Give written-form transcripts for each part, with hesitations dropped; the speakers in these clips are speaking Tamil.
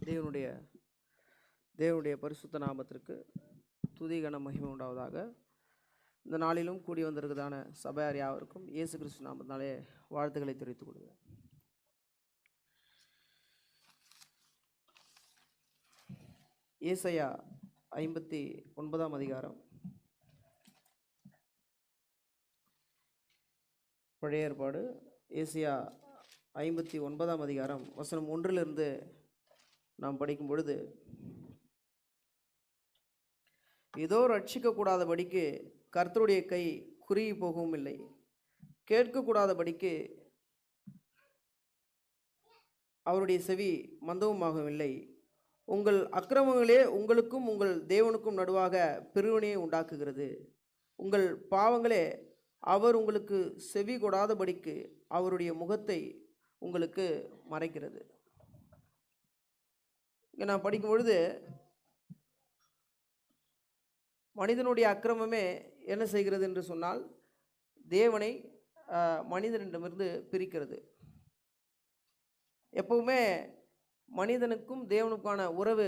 தேவனுடைய பரிசுத்த நாமத்திற்கு துதி கன மகிமை உண்டாவதாக. இந்த நாளிலும் கூடி வந்திருக்கிறதான சபையார் யாவருக்கும் இயேசு கிறிஸ்து நாமத்தினாலே வாழ்த்துக்களை தெரிவித்துக் கொள்கிறேன். ஏசாயா 59 அதிகாரம், பழைய ஏற்பாடு ஏசாயா 59 அதிகாரம் வசனம் 1 நாம் படிக்கும் பொழுது, ஏதோ ரட்சிக்கக்கூடாதபடிக்கு கர்த்தருடைய கை குறுகி போகவும் இல்லை, கேட்கக்கூடாதபடிக்கு அவருடைய செவி மந்தவுமாகவும் இல்லை. உங்கள் அக்கிரமங்களே உங்களுக்கும் உங்கள் தேவனுக்கும் நடுவாக பிரிவினையை உண்டாக்குகிறது. உங்கள் பாவங்களே அவர் உங்களுக்கு செவி கொடாதபடிக்கு அவருடைய முகத்தை உங்களுக்கு மறைக்கிறது. இங்கே நான் படிக்கும் பொழுது, மனிதனுடைய அக்கிரமமே என்ன செய்கிறது என்று சொன்னால், தேவனை மனிதனிடமிருந்து பிரிக்கிறது. எப்பவுமே மனிதனுக்கும் தேவனுக்கான உறவு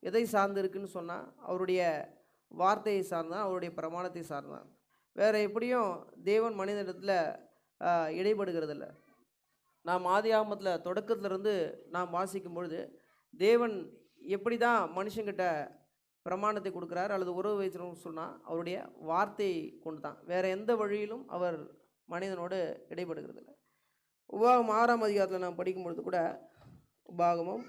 எதை சார்ந்து இருக்குன்னு சொன்னால், அவருடைய வார்த்தையை சார்ந்தான், அவருடைய பிரமாணத்தை சார்ந்தான். வேறு எப்படியும் தேவன் மனிதனிடத்தில் இடைப்படுகிறதில்ல. நாம் ஆதியாகமத்தில் தொடக்கத்திலிருந்து நாம் வாசிக்கும் பொழுது, தேவன் எப்படி தான் மனுஷங்கிட்ட பிரமாணத்தை கொடுக்குறார் அல்லது உறவு வைக்கணும்னு சொன்னால் அவருடைய வார்த்தையை கொண்டு தான். வேறு எந்த வழியிலும் அவர் மனிதனோடு இடைப்படுகிறதில்ல. உபாகமம் 6 அதிகாரத்தில் நாம் படிக்கும் பொழுது கூட, உபாகமம்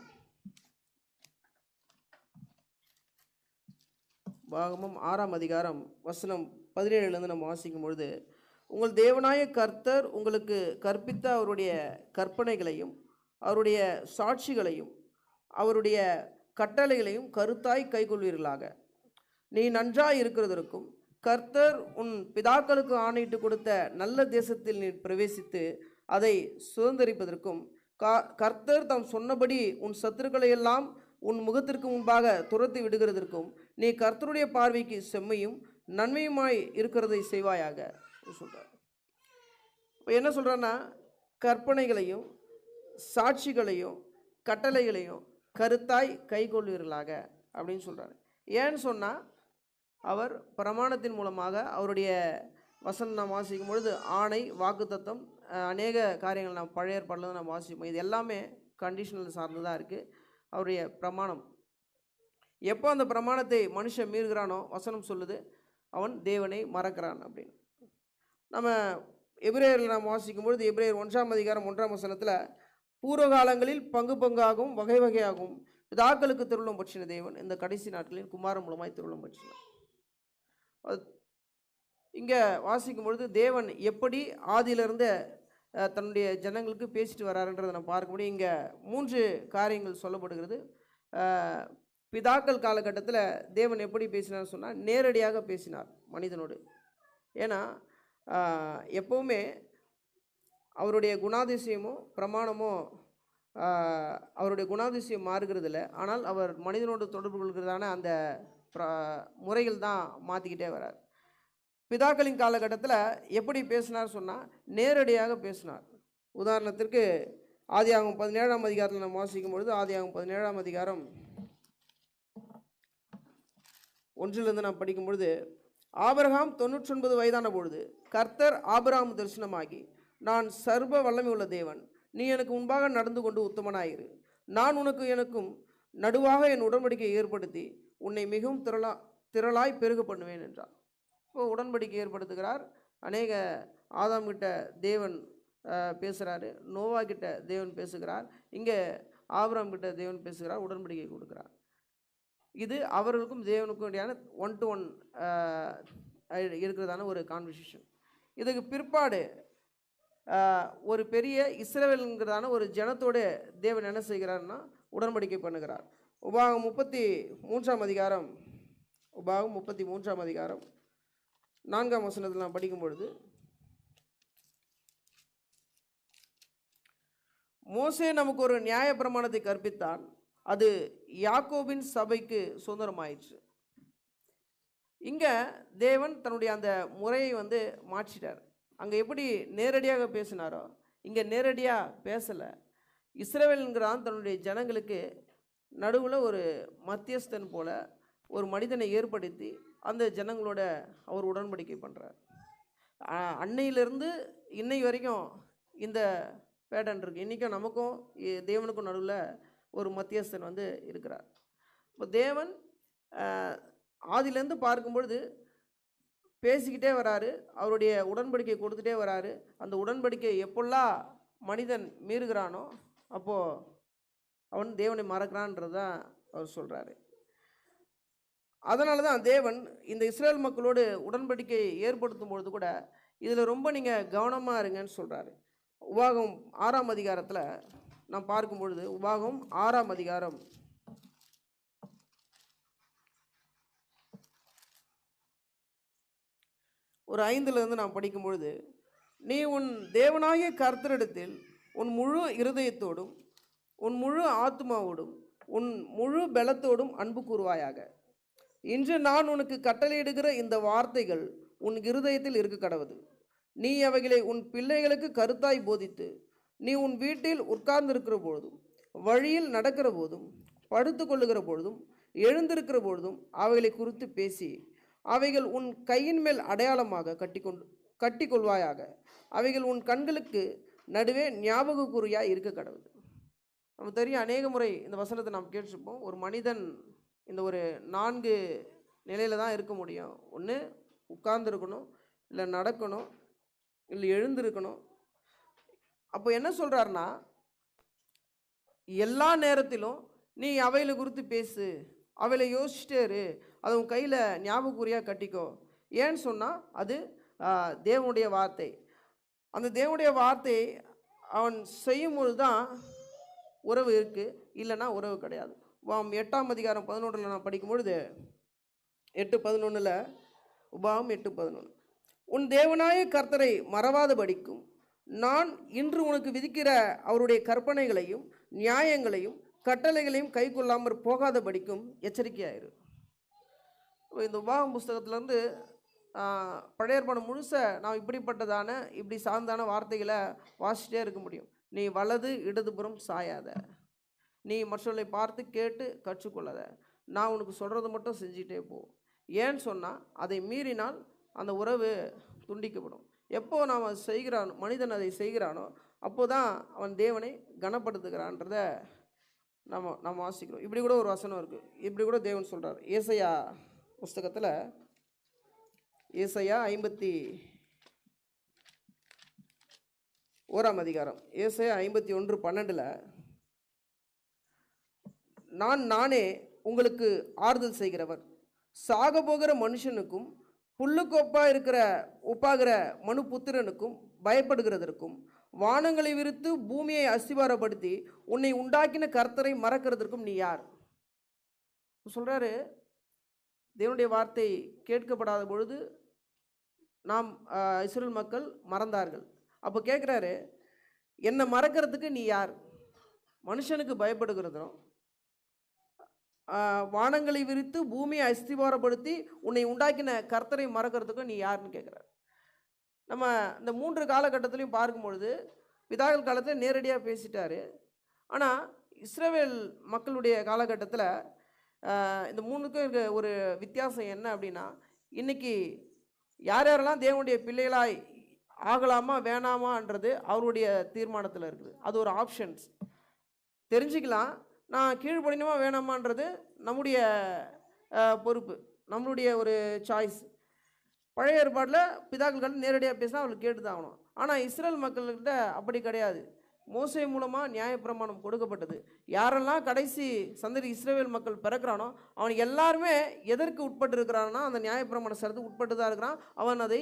6 அதிகாரம் வசனம் 17 நம்ம வாசிக்கும் பொழுது, உங்கள் தேவனாய கர்த்தர் உங்களுக்கு கற்பித்த அவருடைய கற்பனைகளையும் அவருடைய சாட்சிகளையும் அவருடைய கட்டளைகளையும் கருத்தாய் கைக்கொள்வீர்களாக. நீ நன்றாய் இருக்கிறதற்கும் கர்த்தர் உன் பிதாக்களுக்கு ஆணையிட்டு கொடுத்த நல்ல தேசத்தில் நீ பிரவேசித்து அதை சுதந்திரிப்பதற்கும், கர்த்தர் தாம் சொன்னபடி உன் சத்துருக்களை எல்லாம் உன் முகத்திற்கு முன்பாக துரத்தி விடுகிறதற்கும் நீ கர்த்தருடைய பார்வைக்கு செம்மையும் நன்மையுமாய் இருக்கிறதை செய்வாயாக சொல்கிறார். இப்போ என்ன சொல்கிறேன்னா, கற்பனைகளையும் சாட்சிகளையும் கட்டளைகளையும் கருத்தாய் கைக்கொள்வீர்களாக அப்படின்னு சொல்கிறார். ஏன்னு சொன்னால், அவர் பிரமாணத்தின் மூலமாக அவருடைய வசனம் நாம் வாசிக்கும் பொழுது ஆணை, வாக்குத்தத்தம், அநேக காரியங்கள் நாம் பழைய ஏற்பாடில் நாம் வாசிப்போம். இது எல்லாமே கண்டிஷனல் சார்ந்து தான் இருக்குது. அவருடைய பிரமாணம் எப்போ அந்த பிரமாணத்தை மனுஷன் மீறுகிறானோ, வசனம் சொல்லுது, அவன் தேவனை மறக்கிறான் அப்படின்னு. நம்ம எபிரேயரில் நாம் வாசிக்கும் பொழுது, எபிரேயர் 1 அதிகாரம் 1 வசனத்தில், பூர்வ காலங்களில் பங்கு பங்காகவும் வகை வகையாகவும் பிதாக்களுக்கு திருவுளம் பற்றின தேவன் இந்த கடைசி நாட்களில் குமாரன் மூலமாய் திருவுளம் பற்றினார். இங்கே வாசிக்கும் பொழுது தேவன் எப்படி ஆதியிலிருந்து தன்னுடைய ஜனங்களுக்கு பேசிட்டு வராருன்றதை நம்ம பார்க்க முடியும். இங்கே 3 காரியங்கள் சொல்லப்படுகிறது. பிதாக்கள் காலகட்டத்தில் தேவன் எப்படி பேசினார் சொன்னால், நேரடியாக பேசினார் மனிதனோடு. ஏன்னா எப்போவுமே அவருடைய குணாதிசயமோ பிரமாணமோ அவருடைய குணாதிசயம் மாறுகிறதில்ல. ஆனால் அவர் மனிதனோடு தொடர்பு கொள்கிறதான அந்த முறைகள் தான் மாற்றிக்கிட்டே வரார். பிதாக்களின் காலகட்டத்தில் எப்படி பேசினார் சொன்னால், நேரடியாக பேசினார். உதாரணத்திற்கு ஆதியாகமம் 17 அதிகாரத்தில் நம்ம வாசிக்கும் பொழுது, ஆதியாகமம் 17 அதிகாரம் 1 நாம் படிக்கும் பொழுது, ஆபிரகாம் 99 வயதான பொழுது கர்த்தர் ஆபிரகாம் தரிசனமாகி, நான் சர்வ வல்லமை உள்ள தேவன், நீ எனக்கு முன்பாக நடந்து கொண்டு உத்தமனாயிரு, நான் எனக்கும் நடுவாக என் உடன்படிக்கையை ஏற்படுத்தி உன்னை மிகவும் திரளாய் பெருக பண்ணுவேன் என்றார். இப்போ உடன்படிக்கை ஏற்படுத்துகிறார். அநேக ஆதாம் கிட்ட தேவன் பேசுகிறாரு, நோவா கிட்ட தேவன் பேசுகிறார், இங்கே ஆபிரகாம் கிட்ட தேவன் பேசுகிறார், உடன்படிக்கை கொடுக்குறார். இது அவர்களுக்கும் தேவனுக்கும் இடையான 1-to-1 இருக்கிறதான ஒரு கான்வர்சேஷன். இதுக்கு பிற்பாடு ஒரு பெரிய இஸ்ரவேலுங்கிறதான ஒரு ஜனத்தோடு தேவன் என்ன செய்கிறார்னா உடன்படிக்கை பண்ணுகிறார். உபாகம் 33 அதிகாரம் 4 வசனத்தில் நாம் படிக்கும் பொழுது, மோசே நமக்கு ஒரு நியாய பிரமாணத்தை கற்பித்தான், அது யாக்கோபின் சபைக்கு சுதந்திரமாயிற்று. இங்கே தேவன் தன்னுடைய அந்த முறையை மாற்றிட்டார். அங்கே எப்படி நேரடியாக பேசினாரோ இங்கே நேரடியாக பேசலை. இஸ்ரவேல்ங்கிறான் தன்னுடைய ஜனங்களுக்கு நடுவில் ஒரு மத்தியஸ்தன் போல ஒரு மனிதனை ஏற்படுத்தி அந்த ஜனங்களோட அவர் உடன்படிக்கை பண்ணுறார். அன்னையிலிருந்து இன்னை வரைக்கும் இந்த பேட்டன் இருக்குது. இன்றைக்கும் நமக்கும் தேவனுக்கும் நடுவில் ஒரு மத்தியஸ்தன் வந்து இருக்கிறார். இப்போ தேவன் ஆதியிலேருந்து பார்க்கும்பொழுது பேசிக்கிட்டே வராரு, அவருடைய உடன்படிக்கை கொடுத்துட்டே வராரு. அந்த உடன்படிக்கை எப்பொல்லாம் மனிதன் மீறுகிறானோ அப்போது அவன் தேவனை மறக்கிறான்றது தான் அவர் சொல்கிறாரு. அதனால தான் தேவன் இந்த இஸ்ரேல் மக்களோடு உடன்படிக்கை ஏற்படுத்தும் பொழுது கூட இதில் ரொம்ப நீங்கள் கவனமாக இருங்கன்னு சொல்கிறாரு. உபாகம் 6ஆம் அதிகாரத்தில் நாம் பார்க்கும் பொழுது, உபாகம் 6ஆம் அதிகாரம் ஒரு 5லேருந்து நாம் படிக்கும் பொழுது, நீ உன் தேவனாகிய கர்த்தரிடத்தில் உன் முழு இருதயத்தோடும் உன் முழு ஆத்மாவோடும் உன் முழு பலத்தோடும் அன்பு கூறுவாயாக. இன்று நான் உனக்கு கட்டளையிடுகிற இந்த வார்த்தைகள் உன் இருதயத்தில் இருக்க கடவுது. நீ அவைகளை உன் பிள்ளைகளுக்கு கருத்தாய் போதித்து, நீ உன் வீட்டில் உட்கார்ந்திருக்கிற பொழுதும், வழியில் நடக்கிற போதும், படுத்து கொள்ளுகிற பொழுதும், எழுந்திருக்கிற பொழுதும் அவைகளை குறித்து பேசி, அவைகள் உன் கையின் மேல் அடையாளமாக கட்டிக்கொள்வாயாக. அவைகள் உன் கண்களுக்கு நடுவே ஞாபக குறியாய் இருக்க கடவுது. நமக்கு தெரியும், அநேக முறை இந்த வசனத்தை நாம் கேட்டிருப்போம். ஒரு மனிதன் இந்த ஒரு 4 நிலையில் தான் இருக்க முடியும். ஒன்று உட்கார்ந்துருக்கணும், இல்லை நடக்கணும், இல்லை எழுந்திருக்கணும். அப்போ என்ன சொல்கிறாருன்னா, எல்லா நேரத்திலும் நீ அவைகளை குறித்து பேசு, அவைகளை யோசிச்சுட்டே இரு, அதை உன் கையில் ஞாபகக்குறியாக கட்டிக்கோ. ஏன்னு சொன்னால் அது தேவனுடைய வார்த்தை. அந்த தேவனுடைய வார்த்தை அவன் செய்யும்பொழுது தான் உறவு இருக்குது, இல்லைன்னா உறவு கிடையாது. 8ஆம் அதிகாரம் 11 நான் படிக்கும் பொழுது 8:11 உபாகம் 8:11, உன் தேவனாய கர்த்தரை மறவாதபடிக்கும் நான் இன்று உனக்கு விதிக்கிற அவருடைய கற்பனைகளையும் நியாயங்களையும் கட்டளைகளையும் கை கொள்ளாமல் போகாதபடிக்கும் எச்சரிக்கையாயிரு. இந்த உபாகம் புஸ்தகத்திலேருந்து பழைய ஏற்பாடு முழுச நாம் இப்படிப்பட்டதான இப்படி சார்ந்தான வார்த்தைகளை வாசிச்சிட்டே இருக்க முடியும். நீ வலது இடதுபுறம் சாயாத, நீ மற்றவர்களை பார்த்து கேட்டு கற்றுக்கொள்ளாத, நான் உனக்கு சொல்கிறத மட்டும் செஞ்சுட்டே போ. ஏன்னு சொன்னால் அதை மீறினால் அந்த உறவு துண்டிக்கப்படும். எப்போ நாம் அதை செய்கிறானோ, மனிதன் அதை செய்கிறானோ அப்போ தான் அவன் தேவனை கனப்படுத்துகிறான்றத நம்ம வாசிக்கிறோம். இப்படி கூட ஒரு வசனம் இருக்குது, இப்படி கூட தேவன் சொல்கிறார். ஏசாயா புஸ்தகத்தில், ஏசாயா 51ஆம் அதிகாரம், ஏசாயா 51:12, நானே உங்களுக்கு ஆறுதல் செய்கிறவர், சாக போகிற மனுஷனுக்கும் புல்லுக்கு ஒப்பாகிற மனு புத்திரனுக்கும் பயப்படுகிறதற்கும், வானங்களை விரித்து பூமியை அஸ்திவாரப்படுத்தி உன்னை உண்டாக்கின கர்த்தரை மறக்கிறதற்கும் நீ யார்? சொல்கிறாரு, தேவனுடைய வார்த்தை கேட்கப்படாத பொழுது நாம் இஸ்ரேல் மக்கள் மறந்தார்கள். அப்போ கேட்குறாரு, என்னை மறக்கிறதுக்கு நீ யார்? மனுஷனுக்கு பயப்படுகிறதும், வானங்களை விரித்து பூமியை அஸ்திவாரப்படுத்தி உன்னை உண்டாக்கின கர்த்தரை மறக்கிறதுக்கும் நீ யாருன்னு கேட்குறாரு. நம்ம இந்த 3 காலகட்டத்திலையும் பார்க்கும்பொழுது பிதாக்கள் காலத்தில் நேரடியாக பேசிட்டாரு. ஆனால் இஸ்ரவேல் மக்களுடைய காலகட்டத்தில் இந்த 3க்கும் இருக்க ஒரு வித்தியாசம் என்ன அப்படின்னா, இன்றைக்கி யார் யாரெல்லாம் தேவனுடைய பிள்ளைகளாய் ஆகலாமா வேணாமான்றது அவருடைய தீர்மானத்தில் இருக்குது. அது ஒரு ஆப்ஷன்ஸ் தெரிஞ்சுக்கலாம். நான் கீழ்ப்படினுமா வேணாமான்றது நம்முடைய பொறுப்பு, நம்மளுடைய ஒரு சாய்ஸ். பழைய ஏற்பாட்டில் பிதாக்கள் நேரடியாக பேசினா அவங்களுக்கு கேட்டு தான் ஆகணும். ஆனால் இஸ்ரேல் மக்கள்கிட்ட அப்படி கிடையாது. மோசே மூலமாக நியாயப்பிரமாணம் கொடுக்கப்பட்டது. யாரெல்லாம் கடைசி சந்ததி இஸ்ரேல் மக்கள் பிறக்கிறானோ அவன் எல்லாருமே எதற்கு உட்பட்டு இருக்கிறான்னா அந்த நியாயப்பிரமாண சரத்துக்கு உட்பட்டு தான் இருக்கிறான். அவன் அதை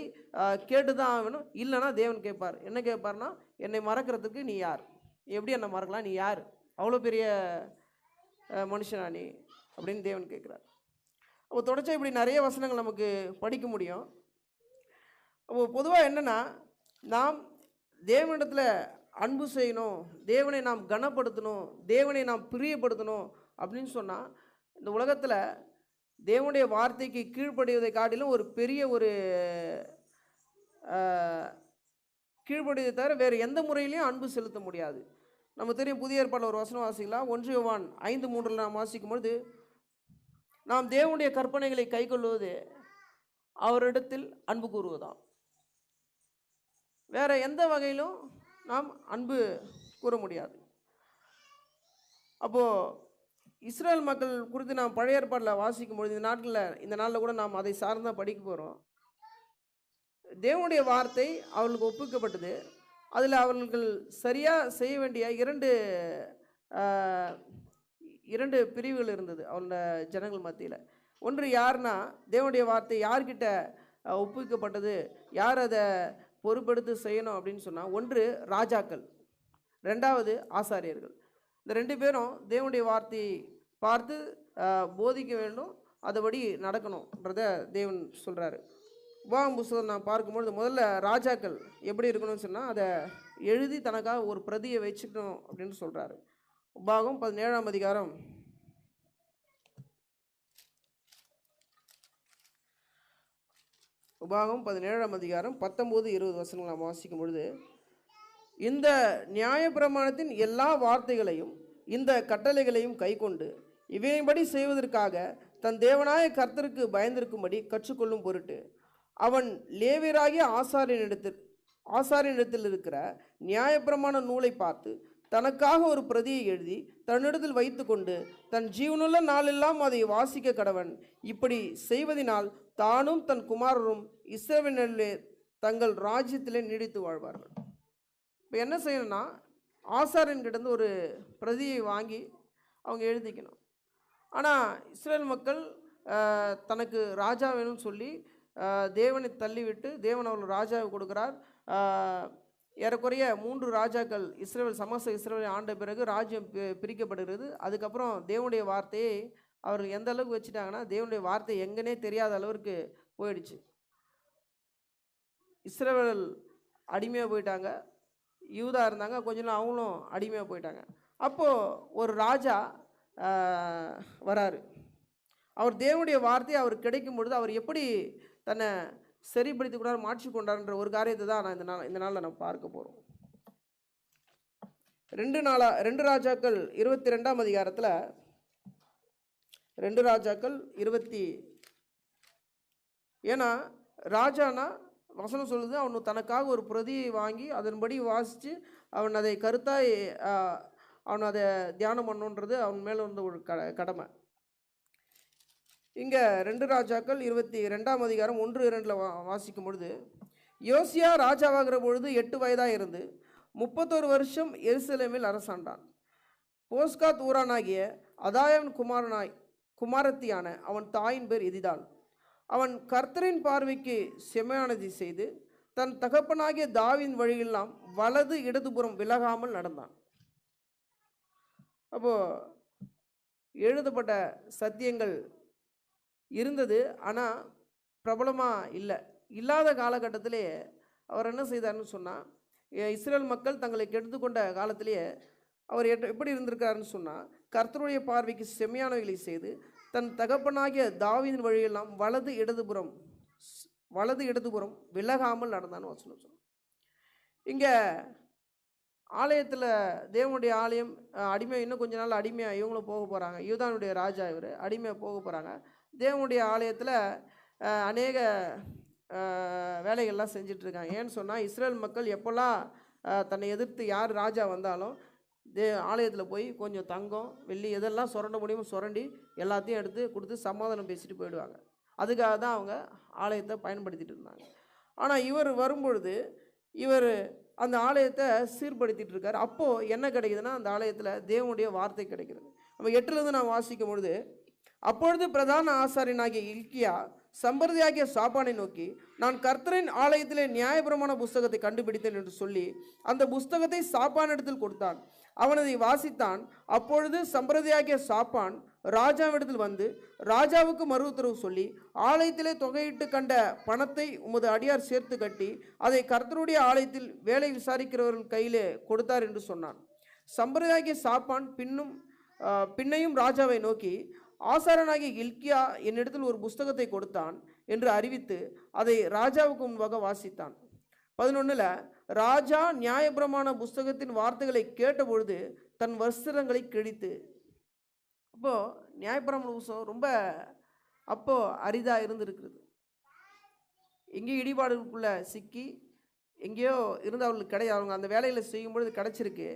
கேட்டு தான் ஆகணும். இல்லைனா தேவன் கேட்பார். என்ன கேட்பார்னா, என்னை மறக்கிறதுக்கு நீ யார்? எப்படி என்னை மறக்கலாம்? நீ யார்? அவ்வளோ பெரிய மனுஷனா நீ அப்படின்னு தேவன் கேட்குறார். அப்போ தொடர்ச்சியாக இப்படி நிறைய வசனங்கள் நமக்கு படிக்க முடியும். அப்போ பொதுவாக என்னென்னா, நாம் தேவனிடத்தில் அன்பு செய்யணும், தேவனை நாம் கனப்படுத்தணும், தேவனை நாம் பிரியப்படுத்தணும் அப்படின்னு சொன்னால், இந்த உலகத்தில் தேவனுடைய வார்த்தைக்கு கீழ்ப்படிவதை காட்டிலும் ஒரு பெரிய ஒரு கீழ்ப்படிவதை தவிர வேறு எந்த முறையிலையும் அன்பு செலுத்த முடியாது. நம்ம தெரியும், புதிய ஏற்பாட்டில் ஒரு வசனம் வாசிக்கலாம். 1 யோவான் 5:3 நாம் வாசிக்கும்பொழுது, நாம் தேவனுடைய கற்பனைகளை கைக்கொள்வது அவரிடத்தில் அன்பு கூறுவதாம். வேற எந்த வகையிலும் நாம் அன்பு கூற முடியாது. அப்போ இஸ்ரேல் மக்கள் குறித்து நாம் பழைய ஏற்பாட்டில் வாசிக்கும் பொழுது, இந்த நாளில் கூட நாம் அதை சார்ந்தான் படிக்க போகிறோம். தேவனுடைய வார்த்தை அவர்களுக்கு ஒப்புவிக்கப்பட்டது. அதில் அவர்கள் சரியாக செய்ய வேண்டிய இரண்டு பிரிவுகள் இருந்தது அவங்கள ஜனங்கள் மத்தியில். ஒன்று யாருன்னா, தேவனுடைய வார்த்தை யார்கிட்ட ஒப்புவிக்கப்பட்டது, யார் அதை பொறுப்பெடுத்து செய்யணும் அப்படின்னு சொன்னால், ஒன்று ராஜாக்கள், ரெண்டாவது ஆசாரியர்கள். இந்த 2 பேரும் தேவனுடைய வார்த்தையை பார்த்து போதிக்க வேண்டும், அதுபடி நடக்கணுன்றத தேவன் சொல்கிறாரு. உபாகம புஸ்தகம் நான் பார்க்கும்பொழுது, முதல்ல ராஜாக்கள் எப்படி இருக்கணும்னு சொன்னால், அதை எழுதி தனக்காக ஒரு பிரதியை வச்சுக்கணும் அப்படின்னு சொல்கிறாரு. உபாகம் 17ஆம் அதிகாரம் 19-20 வசனங்கள் நாம் வாசிக்கும் பொழுது, இந்த நியாயப்பிரமாணத்தின் எல்லா வார்த்தைகளையும் இந்த கட்டளைகளையும் கைக்கொண்டு இவையின்படி செய்வதற்காக தன் தேவனாய கர்த்தருக்கு பயந்திருக்கும்படி கற்றுக்கொள்ளும் பொருட்டு அவன் லேவியராகிய ஆசாரியனிடத்தில் இருக்கிற நியாயப்பிரமாண நூலை பார்த்து தனக்காக ஒரு பிரதியை எழுதி தன்னிடத்தில் வைத்து கொண்டு தன் ஜீவனுள்ள நாளெல்லாம் அதை வாசிக்க கடவன். இப்படி செய்வதனால் தானும் தன் குமாரரும் இஸ்ரவேலிலே தங்கள் ராஜ்யத்திலே நீடித்து வாழ்வார்கள். இப்போ என்ன செய்யணும்னா, ஆசாரியன்கிட்டேருந்து ஒரு பிரதியை வாங்கி அவங்க எழுதிக்கணும். ஆனால் இஸ்ரேல் மக்கள் தனக்கு ராஜா வேணும்னு சொல்லி தேவனை தள்ளிவிட்டு, தேவன் அவர்கள் ராஜாவை கொடுக்குறார். ஏறக்குறைய 3 ராஜாக்கள் சமஸ்த இஸ்ரேலை ஆண்ட பிறகு ராஜ்யம் பிரிக்கப்படுகிறது. அதுக்கப்புறம் தேவனுடைய வார்த்தையை அவர்கள் எந்த அளவுக்கு வச்சுட்டாங்கன்னா, தேவனுடைய வார்த்தை எங்கன்னே தெரியாத அளவுக்கு போயிடுச்சு. இஸ்ரவேல் அடிமையாக போயிட்டாங்க, யூதா இருந்தாங்க, கொஞ்ச நாள் அவங்களும் அடிமையாக போயிட்டாங்க. அப்போது ஒரு ராஜா வராரு. அவர் தேவனுடைய வார்த்தை அவர் கிடைக்கும் பொழுது அவர் எப்படி தன்னை சரிப்படுத்தி கொண்டார், மாற்றி கொண்டார்ன்ற ஒரு காரியத்தை தான் நான் இந்த நாளில் நம்ம பார்க்க போகிறோம். 2 ராஜாக்கள் 22ஆம் அதிகாரத்தில் 2 ராஜாக்கள் 20. ஏன்னா ராஜானா வசனம் சொல்லுது, அவனு தனக்காக ஒரு பிரதியை வாங்கி அதன்படி வாசித்து அவன் அதை கருத்தாய் அவன் அதை தியானம் பண்ணுன்றது அவன் மேலே வந்து ஒரு கடமை. இங்கே 2 ராஜாக்கள் 22ஆம் அதிகாரம் 1-2 வாசிக்கும் பொழுது, யோசியா ராஜாவாகிற பொழுது 8 வயதாக இருந்து 31 வருஷம் எருசலேமில் அரசாண்டான். போஸ்காத் ஊரானாகிய அதாயன் குமாரத்தியான அவன் தாயின் பேர் எதிதாள். அவன் கர்த்தரின் பார்வைக்கு செம்மையானதை செய்து தன் தகப்பனாகிய தாவீதின் வழியெல்லாம் வலது இடதுபுறம் விலகாமல் நடந்தான். அப்போது எழுதப்பட்ட சத்தியங்கள் இருந்தது, ஆனால் பிரபலமாக இல்லாத காலகட்டத்திலே அவர் என்ன செய்தார்னு சொன்னால், இஸ்ரேல் மக்கள் தங்களை கெடுத்துக்கொண்ட காலத்திலேயே அவர் எப்படி இருந்திருக்காருன்னு சொன்னால், கர்த்தருடைய பார்வைக்கு செம்மையானவைகளை செய்து தன் தகப்பனாகிய தாவீதின் வழியெல்லாம் வலது இடதுபுறம் விலகாமல் நடந்தான்னு வசனம் சொன்னார். இங்கே ஆலயத்தில் தேவனுடைய ஆலயம் இன்னும் கொஞ்ச நாள் அடிமையாக இவங்களும் போக போகிறாங்க. யூதானுடைய ராஜா இவர் அடிமையாக போக போகிறாங்க. தேவனுடைய ஆலயத்தில் அநேக வேலைகள்லாம் செஞ்சிட்ருக்காங்க. ஏன்னு சொன்னால், இஸ்ரேல் மக்கள் எப்போல்லாம் தன்னை எதிர்த்து யார் ராஜா வந்தாலும் ஆலயத்தில் போய் கொஞ்சம் தங்கம் வெள்ளி எதெல்லாம் சுரண்ட முடியுமோ சுரண்டி எல்லாத்தையும் எடுத்து கொடுத்து சமாதானம் பேசிட்டு போயிடுவாங்க. அதுக்காக தான் அவங்க ஆலயத்தை பயன்படுத்திட்டு இருந்தாங்க. ஆனால் இவர் வரும்பொழுது இவர் அந்த ஆலயத்தை சீர்படுத்திட்டு இருக்கார். அப்போது என்ன கிடைக்குதுன்னா, அந்த ஆலயத்தில் தேவனுடைய வார்த்தை கிடைக்கிறது. நம்ம 8 நான் வாசிக்கும் பொழுது, அப்பொழுது பிரதான ஆசாரியனாகிய இல்க்கியா சம்பிரதியாகிய சாப்பானை நோக்கி, நான் கர்த்தரின் ஆலயத்திலே நியாயப்பிரமாண புஸ்தகத்தை கண்டுபிடித்தேன் என்று சொல்லி அந்த புஸ்தகத்தை சாப்பானிடத்தில் கொடுத்தான். அவன் அதை வாசித்தான். அப்பொழுது சம்பிரதியாகிய சாப்பான் ராஜாவிடத்தில் வந்து ராஜாவுக்கு மறு உத்தரவு சொல்லி, ஆலயத்திலே தொகையிட்டு கண்ட பணத்தை உமது அடியார் சேர்த்து கட்டி அதை கர்த்தருடைய ஆலயத்தில் வேலை விசாரிக்கிறவர்கள் கையிலே கொடுத்தார் என்று சொன்னான். சம்பிரதியாகிய சாப்பான் பின்னையும் ராஜாவை நோக்கி, ஆசாரனாகிய இல்க்கியா என்னிடத்தில் ஒரு புஸ்தகத்தை கொடுத்தான் என்று அறிவித்து அதை ராஜாவுக்கு முன்பாக வாசித்தான். 11 ராஜா நியாயப்பிரமாண புஸ்தகத்தின் வார்த்தைகளை கேட்டபொழுது தன் வஸ்திரங்களை கிழித்து. அப்போ நியாயப்பிரமாண புஸ்தகம் ரொம்ப அப்போ அரிதா இருந்திருக்கிறது. எங்கேயோ இடிபாடுகளுக்குள்ள சிக்கி எங்கேயோ இருந்து அவர்களுக்கு கிடையாது, அவங்க அந்த வேலையில் செய்யும்பொழுது கிடைச்சிருக்கு.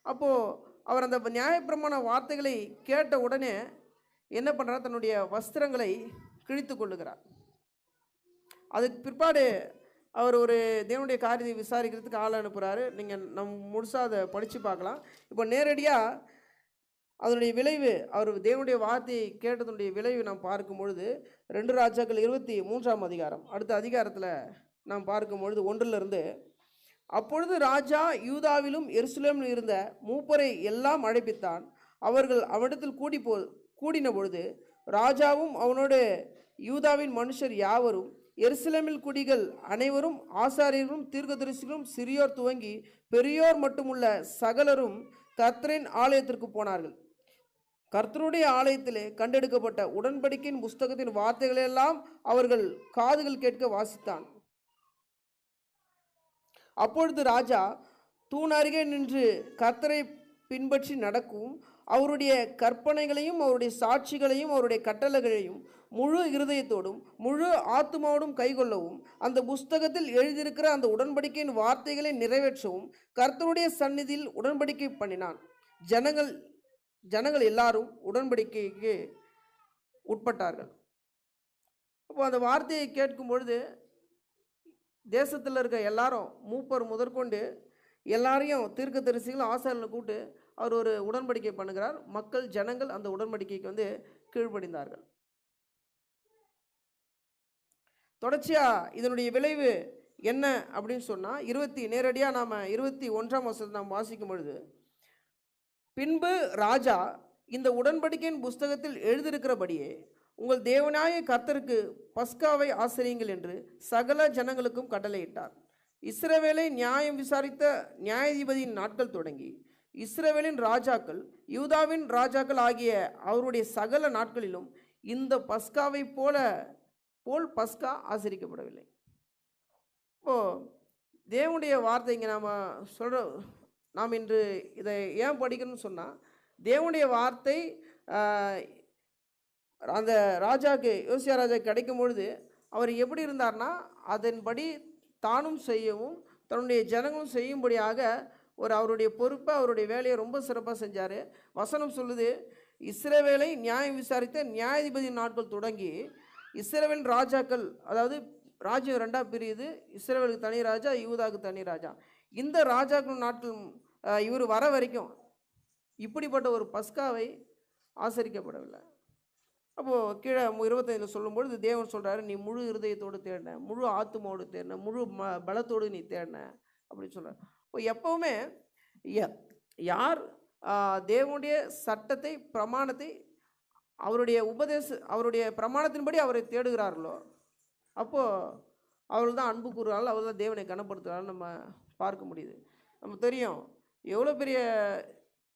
அப்போது அவர் அந்த நியாயப்பிரமாண வார்த்தைகளை கேட்ட உடனே என்ன பண்ணுறார், தன்னுடைய வஸ்திரங்களை கிழித்து கொள்ளுகிறார். அதுக்கு பிற்பாடு அவர் ஒரு தேவனுடைய காரியத்தை விசாரிக்கிறதுக்கு ஆள் அனுப்புகிறாரு. நீங்கள் முழுசாக அதை படித்து பார்க்கலாம். இப்போ நேரடியாக அதனுடைய விளைவு, அவர் தேவனுடைய வார்த்தையை கேட்டதனுடைய விளைவு நாம் பார்க்கும் பொழுது 2 ராஜாக்கள் 23ஆம் அதிகாரம் அடுத்த அதிகாரத்தில் நாம் பார்க்கும் பொழுது 1 அப்பொழுது ராஜா யூதாவிலும் எருசலேமிலும் இருந்த மூப்பரை எல்லாம் அழைப்பித்தான். அவர்கள் அவனிடத்தில் கூடின பொழுது ராஜாவும் அவனோடு யூதாவின் மனுஷர் யாவரும் எருசலேமில் குடிகள் அனைவரும் ஆசாரியர்களும் தீர்க்கதரிசிகளும் சிறியோர் துவங்கி பெரியோர் மட்டுமுள்ள சகலரும் கர்த்தரின் ஆலயத்திற்கு போனார்கள். கர்த்தருடைய ஆலயத்திலே கண்டெடுக்கப்பட்ட உடன்படிக்கையின் புஸ்தகத்தின் வார்த்தைகளெல்லாம் அவர்கள் காதுகள் கேட்க வாசித்தான். அப்பொழுது ராஜா தூண் அருகே நின்று கர்த்தரை பின்பற்றி நடக்கும் அவருடைய கற்பனைகளையும் அவருடைய சாட்சிகளையும் அவருடைய கட்டளைகளையும் முழு இருதயத்தோடும் முழு ஆத்துமாவோடும் கைக்கொள்ளவும் அந்த புஸ்தகத்தில் எழுதியிருக்கிற அந்த உடன்படிக்கையின் வார்த்தைகளை நிறைவேற்றவும் கர்த்தருடைய சந்நிதியில் உடன்படிக்கை பண்ணினான். ஜனங்கள் எல்லாரும் உடன்படிக்கைக்கு உட்பட்டார்கள். அப்போ அந்த வார்த்தையை கேட்கும் பொழுது தேசத்தில் இருக்க எல்லாரும் மூப்பர் முதற்கொண்டு எல்லாரையும் தீர்க்கதரிசிகள் ஆசாரியர்களை கூப்பிட்டு அவர் ஒரு உடன்படிக்கை பண்ணுகிறார். மக்கள் ஜனங்கள் அந்த உடன்படிக்கைக்கு கீழ்ப்படிந்தார்கள். தொடர்ச்சியாக இதனுடைய விளைவு என்ன அப்படின்னு சொன்னால் நேரடியாக நாம் 21ஆம் வசனத்தை நாம் வாசிக்கும் பொழுது, பின்பு ராஜா இந்த உடன்படிக்கையின் புஸ்தகத்தில் எழுதியிருக்கிறபடியே உங்கள் தேவனாய கர்த்தருக்கு பஸ்காவை ஆசரியுங்கள் என்று சகல ஜனங்களுக்கும் கட்டளையிட்டார். இஸ்ரவேலை நியாயம் விசாரித்த நியாயாதிபதியின் நாட்கள் தொடங்கி இஸ்ரவேலின் ராஜாக்கள் யூதாவின் ராஜாக்கள் ஆகிய அவருடைய சகல நாட்களிலும் இந்த பஸ்காவை போல் பஸ்கா ஆசரிக்கப்படவில்லை. இப்போது தேவனுடைய வார்த்தை இங்கே நாம் இன்று இதை ஏன் படிக்கணும்னு சொன்னால், தேவனுடைய வார்த்தை அந்த ராஜாவுக்கு யோசியா ராஜா கிடைக்கும் பொழுது அவர் எப்படி இருந்தார்னா, அதன்படி தானும் செய்யவும் தன்னுடைய ஜனங்களும் செய்யும்படியாக அவருடைய பொறுப்பை அவருடைய வேலையை ரொம்ப சிறப்பாக செஞ்சார். வசனம் சொல்லுது, இஸ்ரவேலை நியாயம் விசாரித்த நியாயாதிபதி நாட்கள் தொடங்கி இஸ்ரவேல் ராஜாக்கள், அதாவது ராஜ்யம் 2ஆக பிரியுது, இஸ்ரவேலுக்கு தனி ராஜா, யூதாவுக்கு தனி ராஜா. இந்த ராஜாக்கள் நாட்கள் இவர் வர வரைக்கும் இப்படிப்பட்ட ஒரு பஸ்காவை ஆசரிக்கப்படவில்லை. அப்போது கீழே 25 சொல்லும்பொழுது தேவன் சொல்கிறாரு, நீ முழு இருதயத்தோடு தேடின, முழு ஆத்துமாவோடு தேடின, முழு பலத்தோடு நீ தேடின அப்படின்னு சொல்கிறார். இப்போ எப்போவுமே யார் தேவனுடைய சட்டத்தை பிரமாணத்தை அவருடைய பிரமாணத்தின்படி அவரை தேடுகிறார்களோ அப்போது அவர்கள் தான் அன்பு கூறுகிறார்கள், அவர்கள் தான் தேவனை கனப்படுத்துகிறார்கள் நம்ம பார்க்க முடியுது. நம்ம தெரியும், எவ்வளோ பெரிய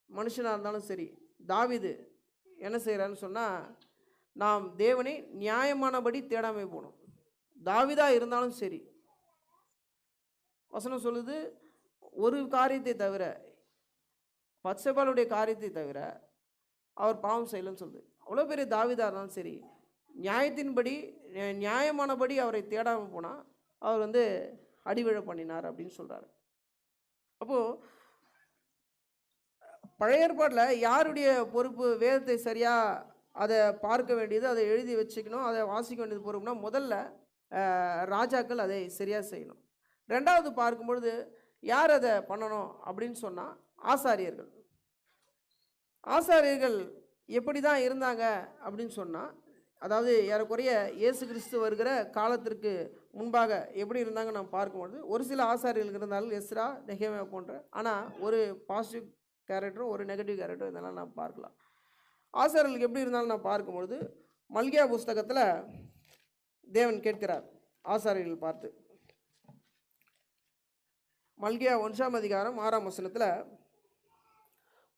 மனுஷனாக இருந்தாலும் சரி, தாவீது என்ன செய்கிறான்னு சொன்னால், நாம் தேவனை நியாயமானபடி தேடாமல் போகணும். தாவீதாக இருந்தாலும் சரி, வசனம் சொல்லுது, ஒரு காரியத்தை தவிர, பத்சேபாளுடைய காரியத்தை தவிர அவர் பாவம் செய்யலன்னு சொல்லுது. அவ்வளோ பெரிய தாவீதாக இருந்தாலும் சரி, நியாயத்தின்படி நியாயமானபடி அவரை தேடாமல் போனால் அவர் அடிவிழ பண்ணினார் அப்படின்னு சொல்கிறார். அப்போது பழைய ஏற்பாட்டில் யாருடைய பொறுப்பு வேதத்தை சரியாக அதை பார்க்க வேண்டியது, அதை எழுதி வச்சுக்கணும், அதை வாசிக்க வேண்டியது பொறுப்புனா முதல்ல ராஜாக்கள் அதை சரியாக செய்யணும். ரெண்டாவது பார்க்கும்பொழுது யார் அதை பண்ணணும் அப்படின்னு சொன்னால் ஆசாரியர்கள். ஆசாரியர்கள் எப்படி தான் இருந்தாங்க அப்படின்னு சொன்னால், அதாவது ஏறக்குறைய இயேசு கிறிஸ்து வருகிற காலத்திற்கு முன்பாக எப்படி இருந்தாங்க நாம் பார்க்கும்பொழுது ஒரு சில ஆசாரியர்கள் இருந்தாலும், எஸ்ரா, நெகேமியா போன்ற, ஆனால் ஒரு பாசிட்டிவ் கேரக்டரும் ஒரு நெகட்டிவ் கேரக்டரும் இதெல்லாம் நாம் பார்க்கலாம். ஆசாரியர்களுக்கு எப்படி இருந்தாலும் நான் பார்க்கும்பொழுது மல்கியா புஸ்தகத்தில் தேவன் கேட்கிறார் ஆசாரியர்கள் பார்த்து. மல்கியா 1ஆம் அதிகாரம் 6ஆம் வசனத்தில்,